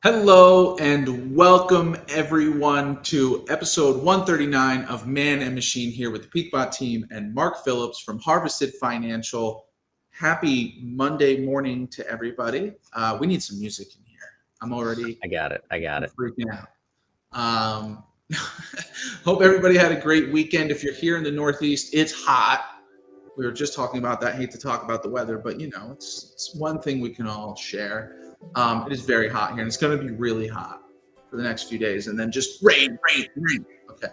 Hello and welcome everyone to episode 139 of Man and Machine here with the PeakBot team and Mark Phillips from Harvested Financial. Happy Monday morning to everybody. We need some music in here. I got it. Freaking out. Hope everybody had a great weekend. If you're here in the Northeast, it's hot. We were just talking about that. I hate to talk about the weather, but it's one thing we can all share. It is very hot here, and it's going to be really hot for the next few days, and then just rain. Okay,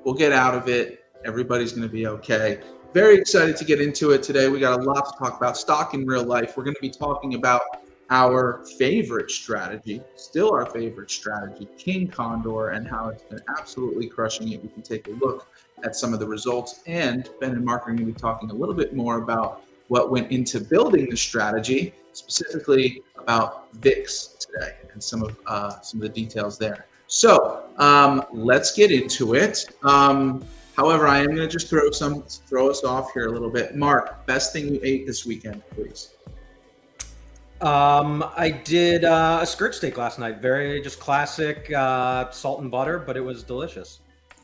we'll get out of it. Everybody's going to be okay. Very excited to get into it today. We got a lot to talk about. Stock in real life. We're going to be talking about our favorite strategy, still our favorite strategy, King Condor, and how it's been absolutely crushing it. We can take a look at some of the results, and Ben and Mark are going to be talking a little bit more about what went into building the strategy, specifically about VIX today and some of the details there. So let's get into it. However, I am going to just throw us off here a little bit. Mark, best thing you ate this weekend, please. I did a skirt steak last night. Very just classic salt and butter, but it was delicious.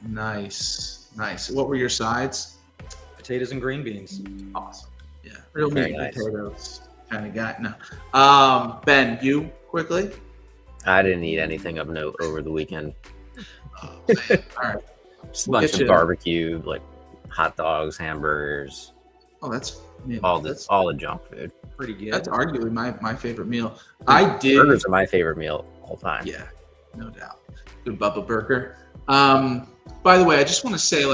Nice. What were your sides? Potatoes and green beans. Awesome. Yeah, real meat and potatoes kind of guy. No. Ben, you quickly? I didn't eat anything of note over the weekend. Oh, man. All right. Just a bunch of barbecue, like hot dogs, hamburgers. Oh, that's all the junk food. Pretty good. That's arguably my favorite meal. Burgers are my favorite meal all time. Yeah, no doubt. Good Bubba Burger. By the way, I just want to say,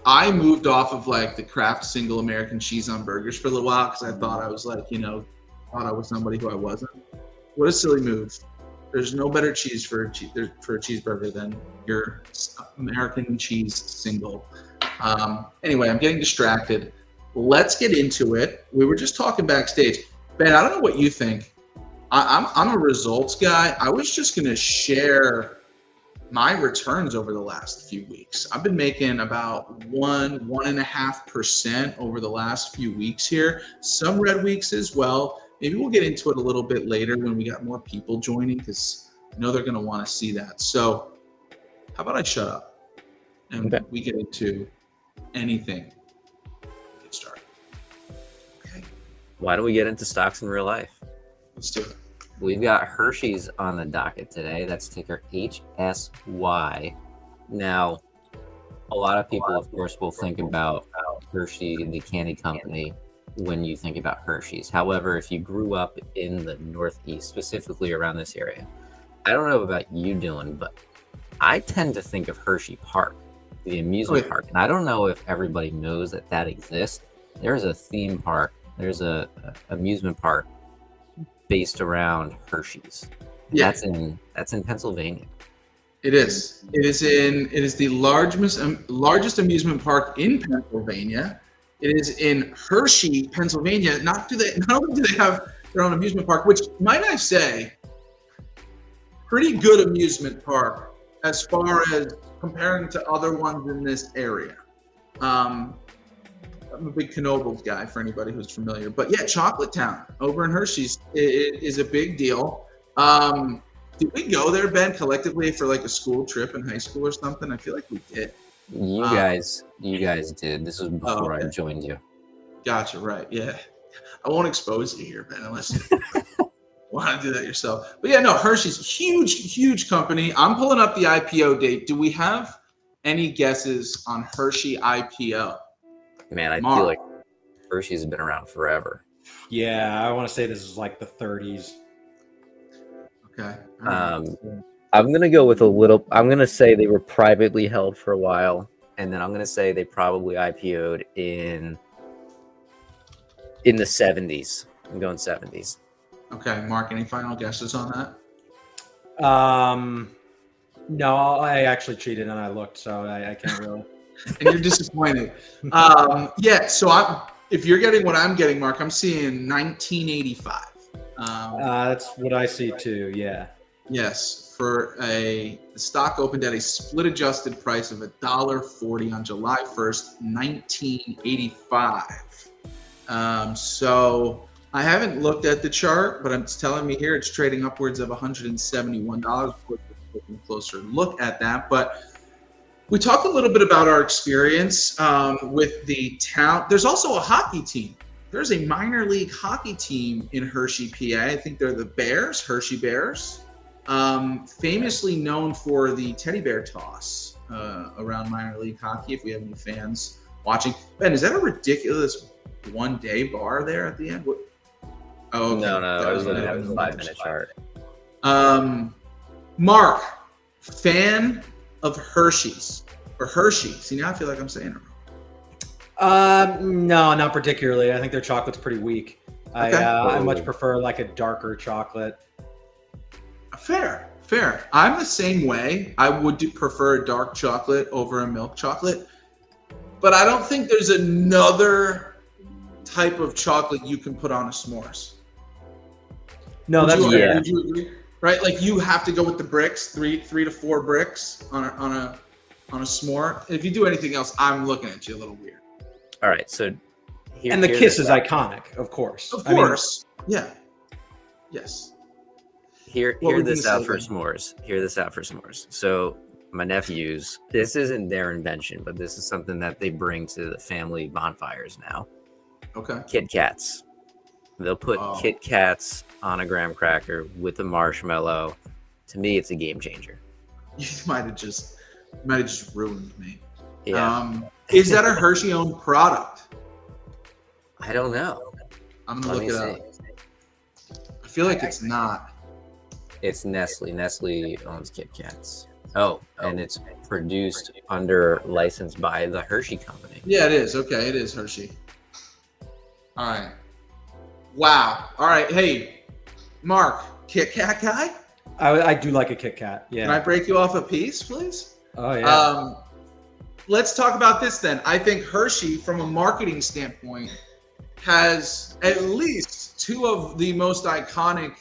I moved off of the Kraft single American cheese on burgers for a little while because I thought I was thought I was somebody who I wasn't. What a silly move. There's no better cheese for a cheeseburger than your American cheese single. Anyway, I'm getting distracted. Let's get into it. We were just talking backstage. Ben, I don't know what you think. I'm a results guy. I was just going to share my returns over the last few weeks. I've been making about 1.5% over the last few weeks here. Some red weeks as well. Maybe we'll get into it a little bit later when we got more people joining because I know they're going to want to see that. So how about I shut up and we get into anything. Get started. Okay. Why don't we get into stocks in real life? Let's do it. We've got Hershey's on the docket today. That's ticker HSY. Now, a lot of people, of course, will think about Hershey, the candy company, when you think about Hershey's. However, if you grew up in the Northeast, specifically around this area, I don't know about you, Dillon, but I tend to think of Hershey Park, the amusement park. And I don't know if everybody knows that exists. There's a theme park. There's a amusement park based around Hershey's. Yeah. That's in Pennsylvania. It is. It is the largest amusement park in Pennsylvania. It is in Hershey, Pennsylvania. Not only do they have their own amusement park, which might I say, pretty good amusement park as far as comparing to other ones in this area. I'm a big Knoebels guy for anybody who's familiar. But yeah, Chocolate Town over in Hershey's is a big deal. Did we go there, Ben, collectively for a school trip in high school or something? I feel like we did. You guys did. This was before I joined you. Gotcha, right. Yeah. I won't expose you here, Ben, unless you want to do that yourself. But yeah, no, Hershey's huge company. I'm pulling up the IPO date. Do we have any guesses on Hershey IPO? Man, I feel like Hershey's has been around forever. Yeah, I want to say this is the 30s. Okay. I'm going to go with I'm going to say they were privately held for a while, and then I'm going to say they probably IPO'd in the 70s. I'm going 70s. Okay, Mark, any final guesses on that? No, I actually cheated and I looked, so I can't really. And you're disappointed. Yeah, so if you're getting what I'm getting, Mark, I'm seeing 1985. That's what I see too, yeah. Yes, the stock opened at a split adjusted price of $1.40 on July 1st, 1985. So I haven't looked at the chart, but it's telling me here it's trading upwards of $171. We're taking a closer look at that. But we talked a little bit about our experience with the town. There's also a hockey team. There's a minor league hockey team in Hershey, PA. I think they're the Bears, Hershey Bears, famously known for the teddy bear toss around minor league hockey. If we have any fans watching, Ben, is that a ridiculous one-day bar there at the end? Oh, okay. No, I was looking at the 5-minute chart. Mark, fan of Hershey's or Hershey? See, now I feel like I'm saying it wrong. No, not particularly. I think their chocolate's pretty weak. Okay. I much prefer like a darker chocolate. Fair. I'm the same way. I would prefer a dark chocolate over a milk chocolate, but I don't think there's another type of chocolate you can put on a s'mores. No, that's fair. Would you agree? Right, like you have to go with the bricks, three to four bricks on a s'more. If you do anything else, I'm looking at you a little weird. All right, so and the kiss is iconic, of course. Of course, yeah, yes. Hear this out for s'mores. So my nephews, this isn't their invention, but this is something that they bring to the family bonfires now. Okay. Kit Kats. They'll put Kit Kats on a graham cracker with a marshmallow. To me, it's a game changer. You might have just ruined me. Yeah. Is that a Hershey-owned product? I don't know. I'm gonna look it up. I feel like it's not. It's Nestle. Nestle owns Kit Kats. Oh, and it's produced under license by the Hershey Company. Yeah, it is. Okay, it is Hershey. All right. Wow. All right. Hey, Mark, Kit Kat guy? I do like a Kit Kat. Yeah. Can I break you off a piece, please? Oh, yeah. Let's talk about this then. I think Hershey, from a marketing standpoint, has at least two of the most iconic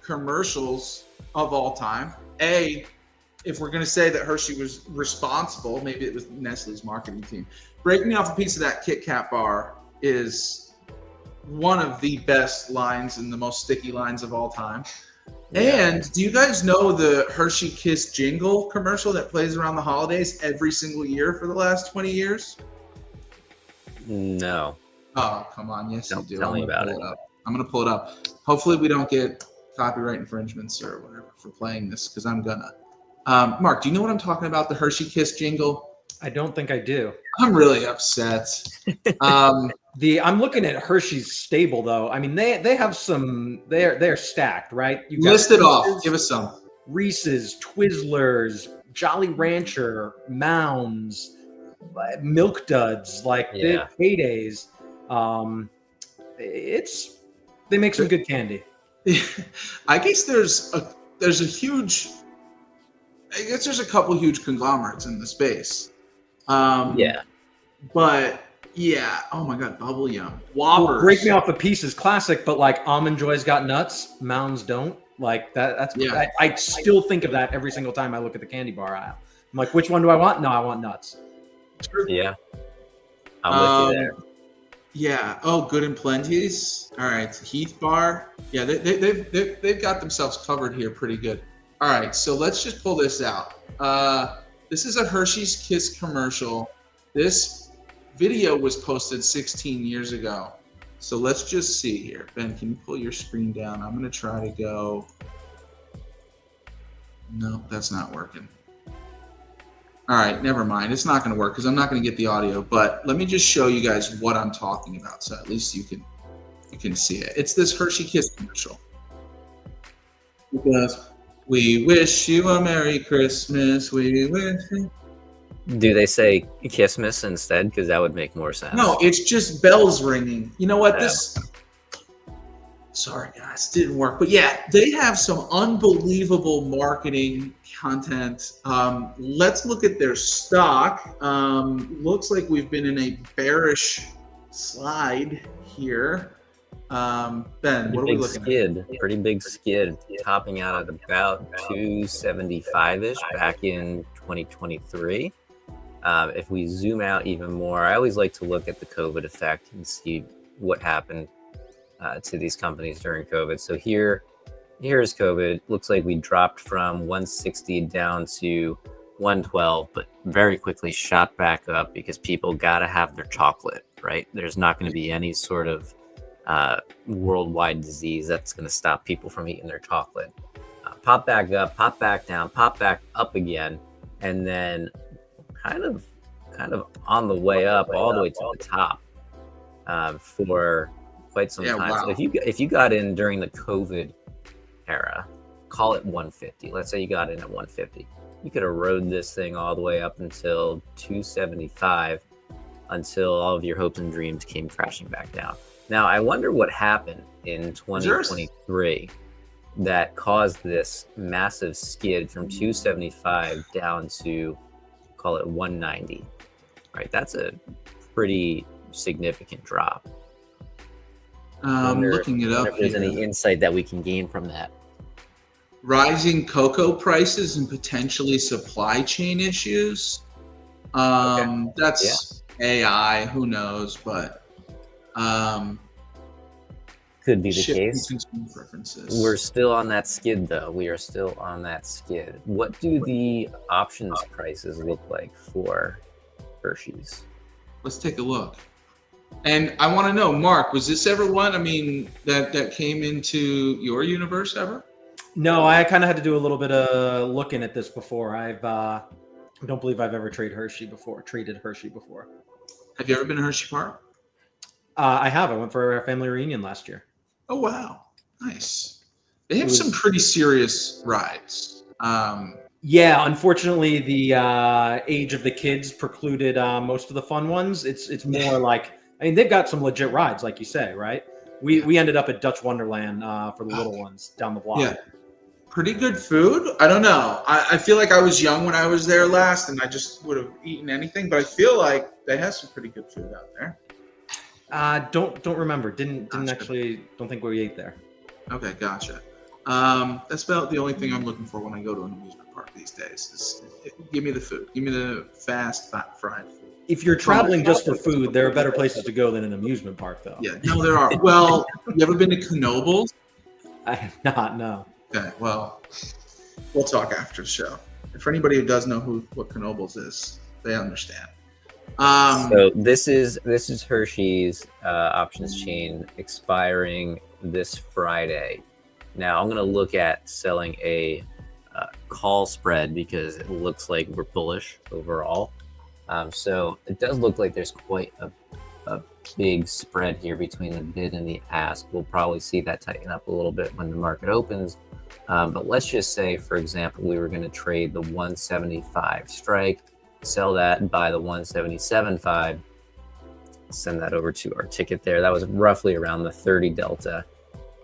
commercials of all time. If we're going to say that Hershey was responsible, maybe it was Nestle's marketing team. Breaking off a piece of that Kit Kat bar is one of the best lines and the most sticky lines of all time. Yeah. And do you guys know the Hershey Kiss jingle commercial that plays around the holidays every single year for the last 20 years? No. Oh, come on. Yes, you do. Tell me about it. I'm going to pull it up. Hopefully we don't get copyright infringements or whatever for playing this, because I'm gonna. Mark, do you know what I'm talking about? The Hershey Kiss jingle? I don't think I do. I'm really upset. I'm looking at Hershey's stable though. I mean, they have some. They're stacked, right? You got list it off. Give us some. Reese's, Twizzlers, Jolly Rancher, Mounds, Milk Duds, like big paydays. They make some good candy. I guess there's a huge. I guess there's a couple huge conglomerates in the space. But yeah, oh my God, Bubble Yum, Whoppers. Well, break me off the pieces, classic. But like Almond Joy's got nuts, Mounds don't. Like that. That's I still think of that every single time I look at the candy bar aisle. I'm like, which one do I want? No, I want nuts. Yeah, I'm with you there. Yeah. Oh, Good and Plenty's. All right, Heath Bar. Yeah, they've got themselves covered here pretty good. All right, so let's just pull this out. This is a Hershey's Kiss commercial. This video was posted 16 years ago. So let's just see here. Ben, can you pull your screen down? I'm going to try to go. No, that's not working. All right, never mind. It's not going to work because I'm not going to get the audio. But let me just show you guys what I'm talking about, so at least you can see it. It's this Hershey Kiss commercial. Because we wish you a Merry Christmas. We wish you. Do they say Kissmas instead? Because that would make more sense. No, it's just bells ringing. You know what? Sorry, guys, didn't work. But yeah, they have some unbelievable marketing content. Let's look at their stock. Looks like we've been in a bearish slide here. Ben, what are we looking at? Pretty big skid, topping out at about 275-ish back in 2023. If we zoom out even more, I always like to look at the COVID effect and see what happened to these companies during COVID. So here's COVID. Looks like we dropped from 160 down to 112, but very quickly shot back up because people got to have their chocolate, right? There's not going to be any sort of worldwide disease that's going to stop people from eating their chocolate. Pop back up, pop back down, pop back up again, and then kind of on the way up, all the way to the top for quite some time. Wow. So if you got in during the COVID era, call it 150. Let's say you got in at 150. You could have rode this thing all the way up until 275, until all of your hopes and dreams came crashing back down. Now, I wonder what happened in 2023 that caused this massive skid from 275 down to, call it 190, right? That's a pretty significant drop. Looking it up if there's here. any insight that we can gain from that. Rising cocoa prices and potentially supply chain issues. That's AI, who knows, but could be the case. Preferences. We're still on that skid, though. We are still on that skid. What do the options prices look like for Hershey's? Let's take a look. And I want to know, Mark, was this ever one? I mean, that came into your universe ever? No, I kind of had to do a little bit of looking at this before. I don't believe I've ever traded Hershey before. Have you ever been to Hershey Park? I have. I went for a family reunion last year. Oh, wow. Nice. They have some pretty serious rides. Yeah, unfortunately, the age of the kids precluded most of the fun ones. It's more like, I mean, they've got some legit rides, like you say, right? We ended up at Dutch Wonderland for the little ones down the block. Yeah. Pretty good food. I don't know. I feel like I was young when I was there last, and I just would have eaten anything. But I feel like they have some pretty good food out there. Don't remember. Didn't actually. Don't think we ate there. Okay, gotcha. That's about the only thing I'm looking for when I go to an amusement park these days. Is give me the food. Give me the fast, fried food. If you're traveling just for food, there are better places to go than an amusement park, though. Yeah, no, there are. Well, you ever been to Knoebels? I have not. No. Okay, well, we'll talk after the show. For anybody who does know what Knoebels is, they understand. So this is Hershey's options chain expiring this Friday. Now I'm going to look at selling a call spread because it looks like we're bullish overall. So it does look like there's quite a big spread here between the bid and the ask. We'll probably see that tighten up a little bit when the market opens. But let's just say, for example, we were going to trade the 175 strike, sell that, buy the 177.5, send that over to our ticket there. That was roughly around the 30 delta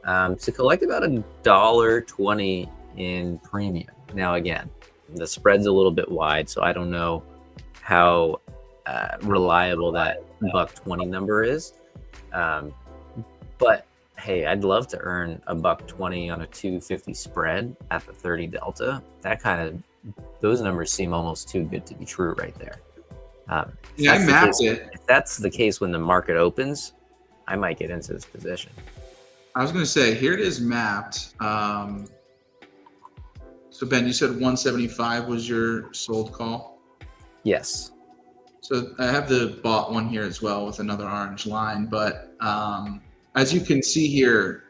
to collect about $1.20 in premium. Now, again, the spread's a little bit wide, so I don't know how reliable that $1.20 number is. But hey, I'd love to earn $1.20 on a 250 spread at the 30 delta. Those numbers seem almost too good to be true right there. I mapped it. If that's the case when the market opens, I might get into this position. I was going to say, here it is mapped. So Ben, you said 175 was your sold call? Yes. So I have the bought one here as well with another orange line, but as you can see here,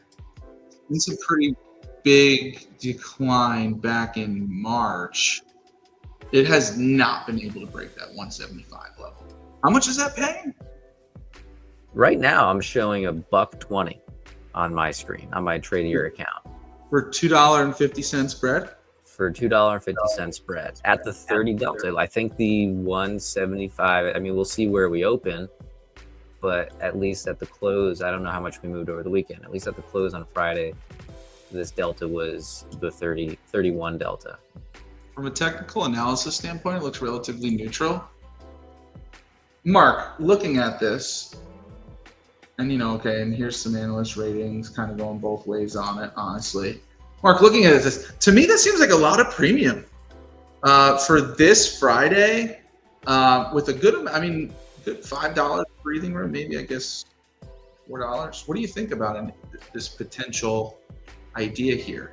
it's a pretty big decline back in March. It has not been able to break that 175 level. How much is that paying? Right now, I'm showing $1.20 on my screen, on my Tradier account. For $2.50 spread? For $2.50 spread at the 30 delta. I think the 175, I mean, we'll see where we open, but at least at the close, I don't know how much we moved over the weekend. At least at the close on Friday, this delta was the 31 delta. From a technical analysis standpoint, it looks relatively neutral. Mark, looking at this, and okay, and here's some analyst ratings kind of going both ways on it, honestly. Mark, looking at this, to me, that seems like a lot of premium for this Friday with a good, good $5 breathing room, maybe, I guess $4. What do you think about this potential idea here?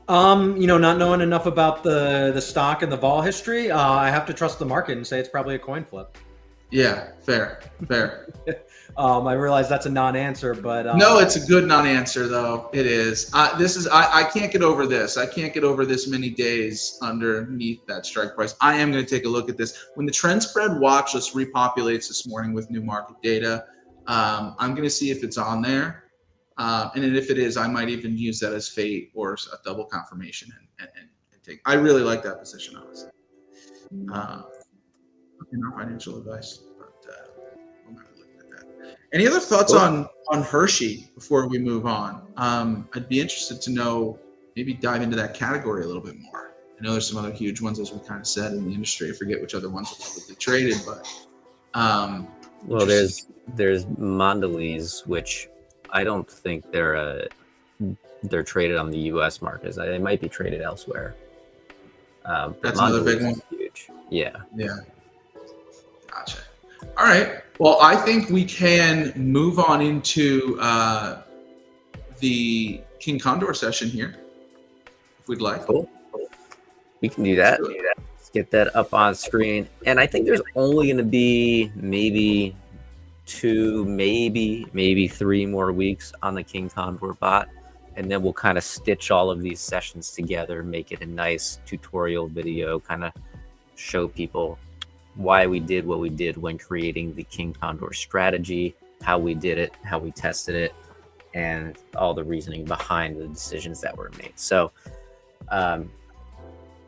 Not knowing enough about the stock and the vol history, I have to trust the market and say it's probably a coin flip. Yeah, fair. I realize that's a non-answer, but no, it's a good non-answer though. It is. I can't get over this. I can't get over this many days underneath that strike price. I am going to take a look at this when the trend spread watch list repopulates this morning with new market data. I'm going to see if it's on there. And then if it is, I might even use that as fate or a double confirmation and take. I really like that position, honestly. Not financial advice, but we'll have to look at that. Any other thoughts on Hershey before we move on? I'd be interested to know, maybe dive into that category a little bit more. I know there's some other huge ones, as we kind of said, in the industry. I forget which other ones are publicly traded, but well, there's Mondelez, which I don't think they're traded on the U.S. markets. They might be traded elsewhere. That's another big one. Huge. Yeah. Gotcha. All right. Well, I think we can move on into the King Condor session here, if we'd like. Cool. We can do that. Let's get that up on screen. And I think there's only going to be maybe 2, maybe 3 more weeks on the King Condor bot, and then we'll kind of stitch all of these sessions together, make it a nice tutorial video, kind of show people why we did what we did when creating the King Condor strategy, how we did it, how we tested it, and all the reasoning behind the decisions that were made. So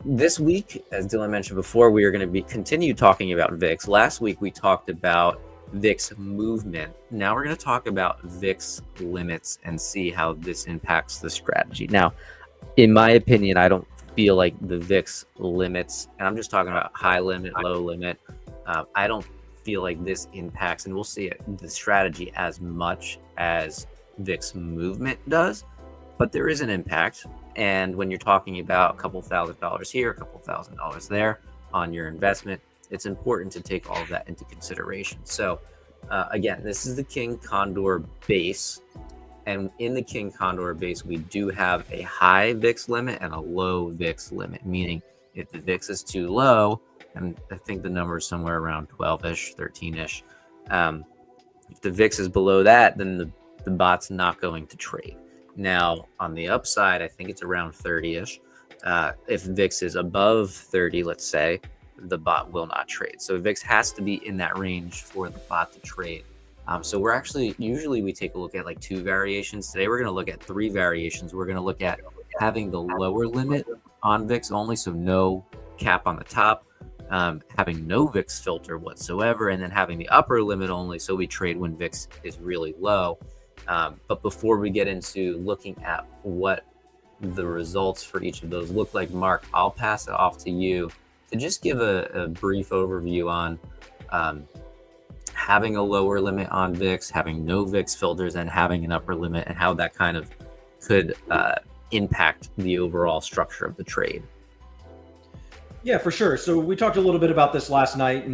this week, as Dillon mentioned before, we are going to continue talking about VIX. Last week we talked about VIX movement. Now we're going to talk about VIX limits and see how this impacts the strategy. Now, in my opinion, I don't feel like the VIX limits, and I'm just talking about high limit, low limit. I don't feel like this impacts, and we'll see it, the strategy as much as VIX movement does, but there is an impact. And when you're talking about a couple $1,000 here, a couple $1,000 there on your investment, it's important to take all of that into consideration. So again, this is the King Condor base. And in the King Condor base, we do have a high VIX limit and a low VIX limit, meaning if the VIX is too low, and I think the number is somewhere around 12-ish, 13-ish. If the VIX is below that, then the bot's not going to trade. Now, on the upside, I think it's around 30-ish. If VIX is above 30, let's say, the bot will not trade. So VIX has to be in that range for the bot to trade. So we're actually, usually we take a look at like 2 variations. Today we're going to look at 3 variations. We're going to look at having the lower limit on VIX only, so no cap on the top, having no VIX filter whatsoever, and then having the upper limit only, so we trade when VIX is really low. But before we get into looking at what the results for each of those look like, Mark, I'll pass it off to you to just give a brief overview on having a lower limit on VIX, having no VIX filters, and having an upper limit, and how that kind of could impact the overall structure of the trade. Yeah, for sure. So we talked a little bit about this last week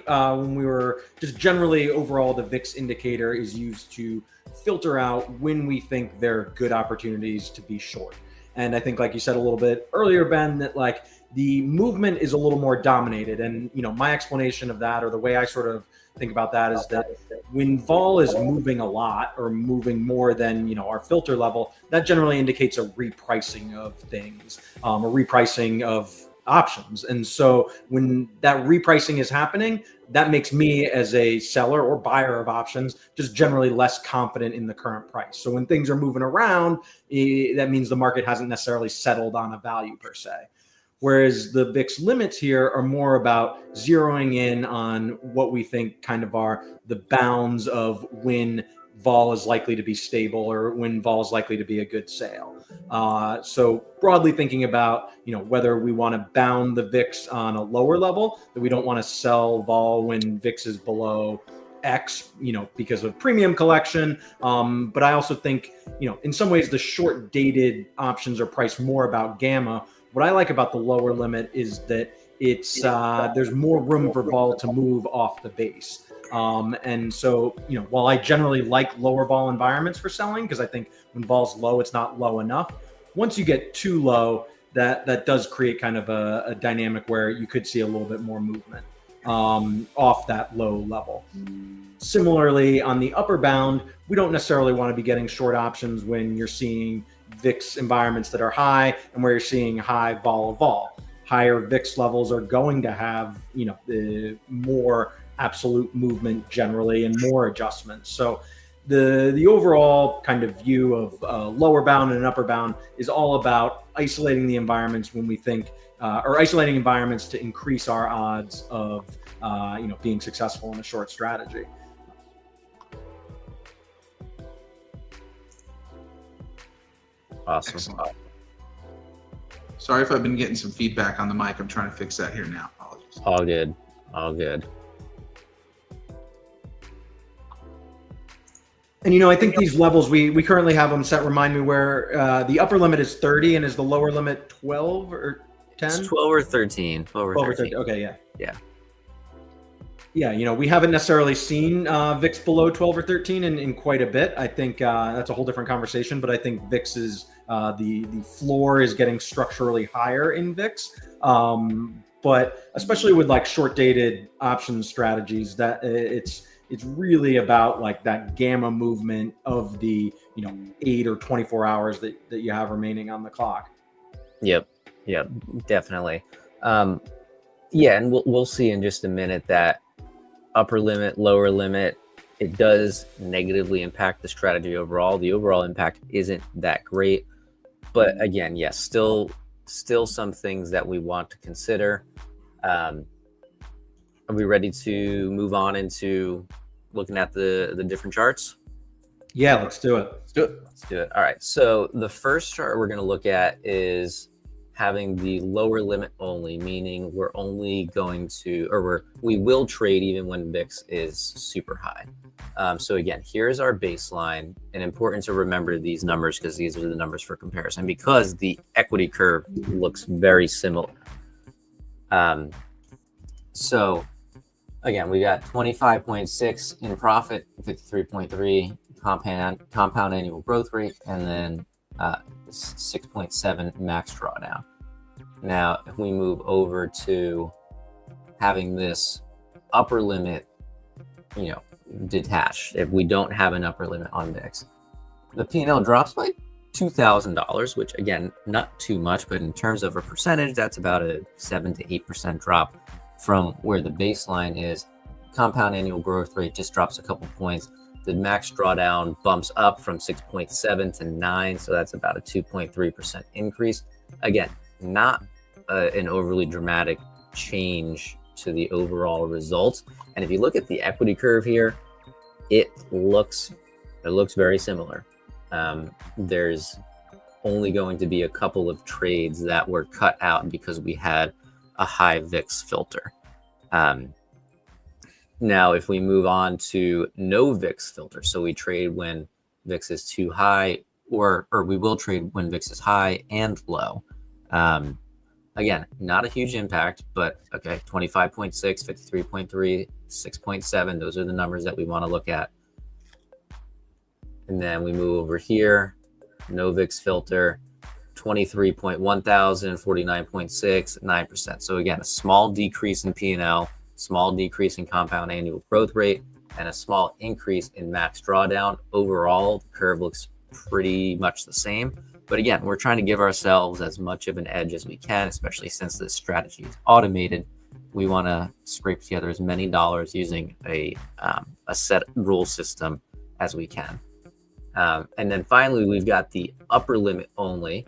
when we were just generally overall, the VIX indicator is used to filter out when we think there are good opportunities to be short. And I think, like you said a little bit earlier, Ben, that like the movement is a little more dominated. And, my explanation of that, or the way I sort of think about that, is that when vol is moving a lot or moving more than, our filter level, that generally indicates a repricing of things, a repricing of options. And so when that repricing is happening, that makes me as a seller or buyer of options just generally less confident in the current price. So when things are moving around, that means the market hasn't necessarily settled on a value per se. Whereas the VIX limits here are more about zeroing in on what we think kind of are the bounds of when vol is likely to be stable or when vol is likely to be a good sale. So broadly thinking about, whether we want to bound the VIX on a lower level, that we don't want to sell vol when VIX is below X, because of premium collection. But I also think, in some ways the short dated options are priced more about gamma. What I like about the lower limit is that it's there's more room for vol to move off the base. And so, while I generally like lower vol environments for selling, because I think when vol's low, it's not low enough. Once you get too low, that does create kind of a dynamic where you could see a little bit more movement off that low level. Similarly, on the upper bound, we don't necessarily want to be getting short options when you're seeing VIX environments that are high and where you're seeing high vol. Higher VIX levels are going to have, more absolute movement generally and more adjustments. So the overall kind of view of lower bound and upper bound is all about isolating the environments when we think, or isolating environments to increase our odds of, being successful in a short strategy. Awesome. Excellent. Sorry if I've been getting some feedback on the mic. I'm trying to fix that here now. Apologies. All good. All good. And, I think these levels, we currently have them set. Remind me where the upper limit is 30 and is the lower limit 12 or 10? It's 12 or 13. 12 or 13. Okay, yeah. Yeah. Yeah, we haven't necessarily seen VIX below 12 or 13 in quite a bit. I think that's a whole different conversation, but I think VIX is the floor is getting structurally higher in VIX. But especially with like short dated option strategies, that it's really about like that gamma movement of the 8 or 24 hours that you have remaining on the clock. Yep, definitely. Yeah, and we'll see in just a minute that upper limit, lower limit, it does negatively impact the strategy overall. The overall impact isn't that great, but again, yes, still some things that we want to consider. Are we ready to move on into looking at the different charts? Yeah, let's do it. Let's do it. All right. So the first chart we're going to look at is having the lower limit only, meaning we're only going to, or we will trade even when VIX is super high. So again, here's our baseline, and important to remember these numbers because these are the numbers for comparison because the equity curve looks very similar. So again, we got 25.6 in profit, 53.3 compound annual growth rate, and then 6.7 max drawdown. Now, if we move over to having this upper limit, detached, if we don't have an upper limit on VIX, the P&L drops by $2,000, which again, not too much, but in terms of a percentage, that's about a 7 to 8% drop from where the baseline is. Compound annual growth rate just drops a couple points. The max drawdown bumps up from 6.7 to 9, so that's about a 2.3% increase. Again, not an overly dramatic change to the overall results. And if you look at the equity curve here, it looks very similar. There's only going to be a couple of trades that were cut out because we had a high VIX filter. Now, if we move on to no VIX filter, so we trade when VIX is too high, or we will trade when VIX is high and low. Again, not a huge impact, but okay, 25.6, 53.3, 6.7. Those are the numbers that we want to look at. And then we move over here, no VIX filter, 23.1 thousand, 49.6, 9%. So again, a small decrease in P&L, small decrease in compound annual growth rate, and a small increase in max drawdown. Overall, the curve looks pretty much the same. But again, we're trying to give ourselves as much of an edge as we can, especially since this strategy is automated. We want to scrape together as many dollars using a set rule system as we can. And then finally, we've got the upper limit only.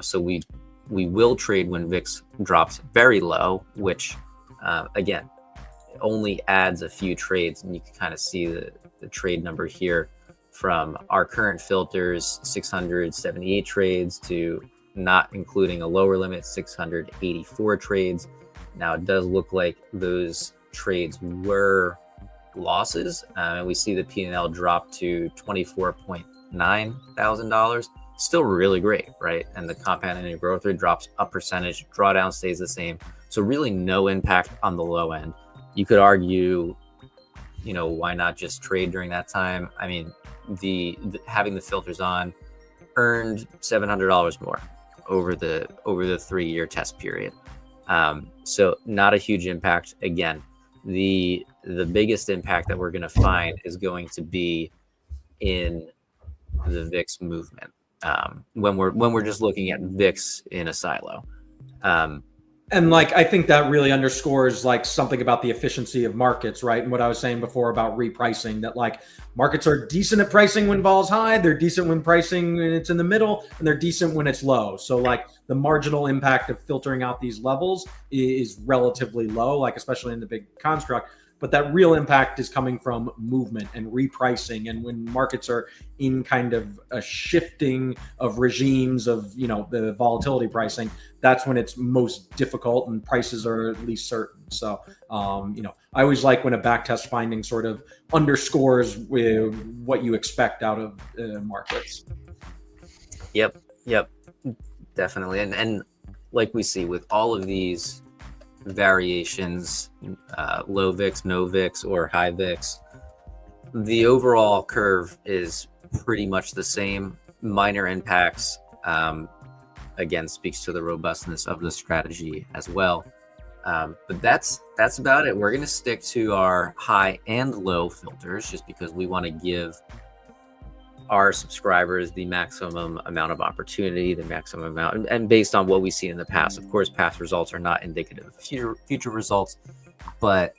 So we will trade when VIX drops very low, which again, only adds a few trades, and you can kind of see the trade number here from our current filters, 678 trades, to not including a lower limit, 684 trades. Now it does look like those trades were losses. We see the P&L drop to $24.9 thousand. Still really great, right? And the compound annual growth rate drops a percentage, drawdown stays the same. So really no impact on the low end. You could argue why not just trade during that time? I mean, the having the filters on earned $700 more over the 3-year test period. So not a huge impact. Again, the biggest impact that we're going to find is going to be in the VIX movement, when we're just looking at VIX in a silo. And like, I think that really underscores like something about the efficiency of markets, right? And what I was saying before about repricing, that like markets are decent at pricing when vol's high, they're decent when pricing when it's in the middle, and they're decent when it's low. So like the marginal impact of filtering out these levels is relatively low, like especially in the big construct. But that real impact is coming from movement and repricing. And when markets are in kind of a shifting of regimes of, the volatility pricing, that's when it's most difficult and prices are at least certain. So, I always like when a backtest finding sort of underscores what you expect out of markets. Yep, definitely. And like we see with all of these variations, low VIX, no VIX, or high VIX, the overall curve is pretty much the same. Minor impacts, again, speaks to the robustness of the strategy as well. But that's about it. We're going to stick to our high and low filters just because we want to give our subscribers the maximum amount of opportunity, the maximum amount, and based on what we've seen in the past. Of course, past results are not indicative of future results, but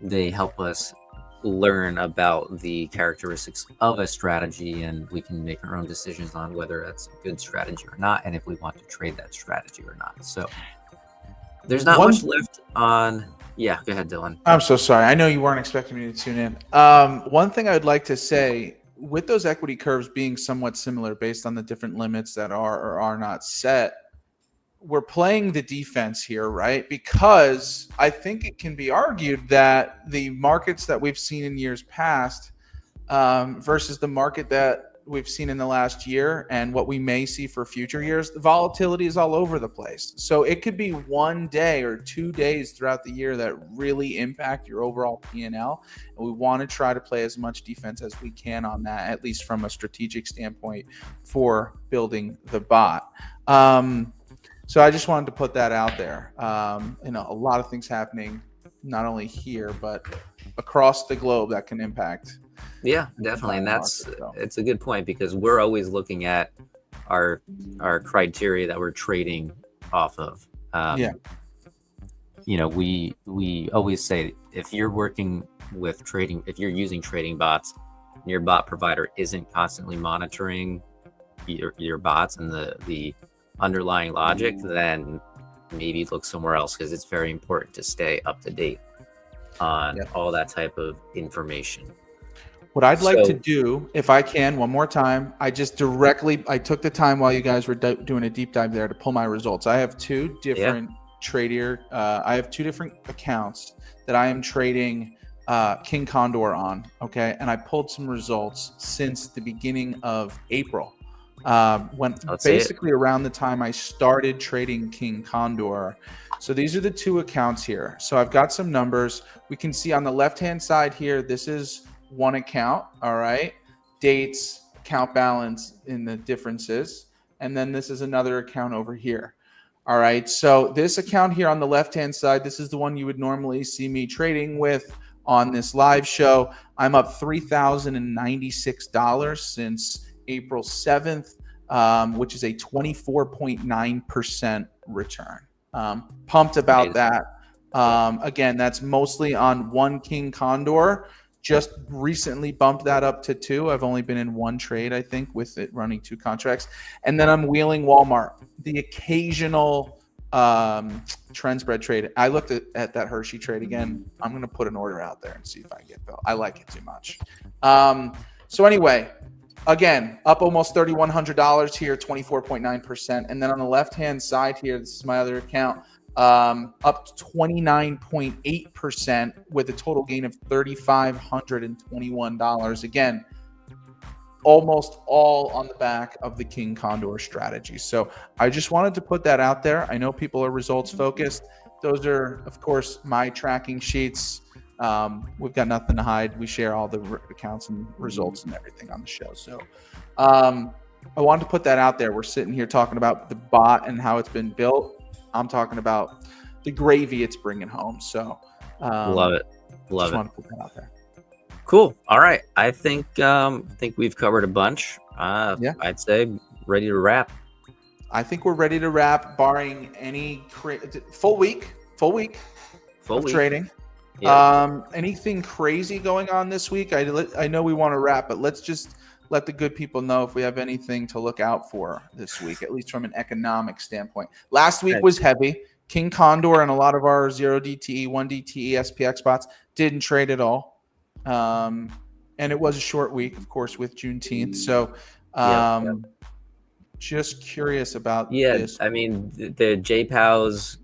they help us learn about the characteristics of a strategy, and we can make our own decisions on whether that's a good strategy or not, and if we want to trade that strategy or not. So there's not much left on. Yeah, go ahead, Dillon. I'm so sorry. I know you weren't expecting me to tune in. One thing I would like to say, with those equity curves being somewhat similar based on the different limits that are or are not set, we're playing the defense here, right? Because I think it can be argued that the markets that we've seen in years past versus the market that we've seen in the last year and what we may see for future years, the volatility is all over the place. So it could be one day or 2 days throughout the year that really impact your overall P&L. And we want to try to play as much defense as we can on that, at least from a strategic standpoint for building the bot. So I just wanted to put that out there. A lot of things happening, not only here, but across the globe that can impact. Yeah, definitely. And it's a good point because we're always looking at our criteria that we're trading off of. We always say if you're working with trading, if you're using trading bots, and your bot provider isn't constantly monitoring your bots and the underlying logic, then maybe look somewhere else because it's very important to stay up to date on all that type of information. What I'd like to do, if I can, one more time, I took the time while you guys were doing a deep dive there to pull my results. I have two different I have two different accounts that I am trading King Condor on, okay? And I pulled some results since the beginning of April. When basically around the time I started trading King Condor. So these are the two accounts here. So I've got some numbers. We can see on the left-hand side here, this is one account, all right? Dates, account balance in the differences. And then this is another account over here. All right, so this account here on the left-hand side, this is the one you would normally see me trading with on this live show. I'm up $3,096 since April 7th, which is a 24.9% return. Pumped about that. Again, that's mostly on one King Condor. Just recently bumped that up to 2. I've only been in one trade, I think, with it running 2 contracts. And then I'm wheeling Walmart, the occasional trend spread trade. I looked at that Hershey trade again. I'm going to put an order out there and see if I can get built. I like it too much. So anyway, again, up almost $3,100 here, 24.9%. And then on the left-hand side here, this is my other account, up 29.8% with a total gain of $3,521. Again, almost all on the back of the King Condor strategy. So I just wanted to put that out there. I know people are results focused. Those are, of course, my tracking sheets. We've got nothing to hide. We share all the accounts and results and everything on the show. So I wanted to put that out there. We're sitting here talking about the bot and how it's been built. I'm talking about the gravy it's bringing home. So love it. Just want to put that out there. Cool. All right. I think we've covered a bunch. Yeah. I'd say ready to wrap. I think we're ready to wrap, barring any full week of trading. Yeah. Anything crazy going on this week? I know we want to wrap, but let's just let the good people know if we have anything to look out for this week, at least from an economic standpoint. Last week was heavy. King Condor and a lot of our 0 DTE, 1 DTE, SPX bots didn't trade at all. And it was a short week, of course, with Juneteenth. So just curious about this. I mean, the JPOW's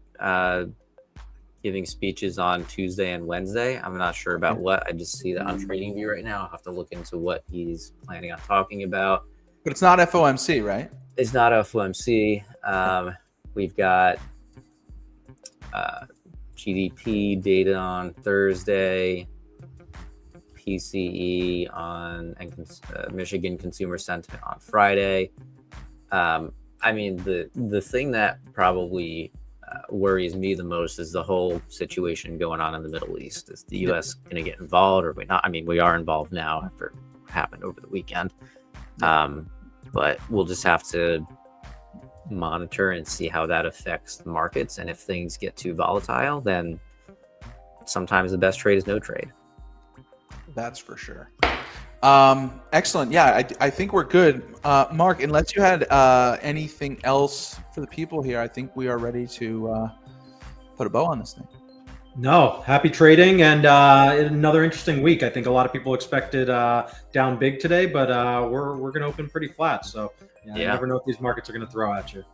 giving speeches on Tuesday and Wednesday. I'm not sure about what. I just see that on TradingView right now. I'll have to look into what he's planning on talking about. But it's not FOMC, right? It's not FOMC. We've got GDP data on Thursday, PCE and Michigan consumer sentiment on Friday. I mean, the thing that probably worries me the most is the whole situation going on in the Middle East. Is the U.S. going to get involved, or we not? I mean, we are involved now after what happened over the weekend. But we'll just have to monitor and see how that affects the markets. And if things get too volatile, then sometimes the best trade is no trade. That's for sure. Excellent. Yeah, I think we're good. Mark, unless you had anything else for the people here, I think we are ready to put a bow on this thing. No, happy trading and another interesting week. I think a lot of people expected down big today, but we're going to open pretty flat. So you never know what these markets are going to throw at you.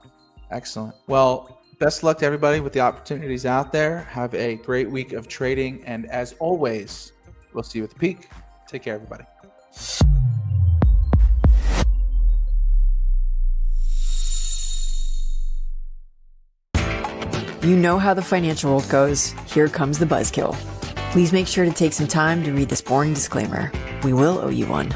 Excellent. Well, best of luck to everybody with the opportunities out there. Have a great week of trading. And as always, we'll see you at the peak. Take care, everybody. You know how the financial world goes. Here comes the buzzkill. Please make sure to take some time to read this boring disclaimer. We will owe you one.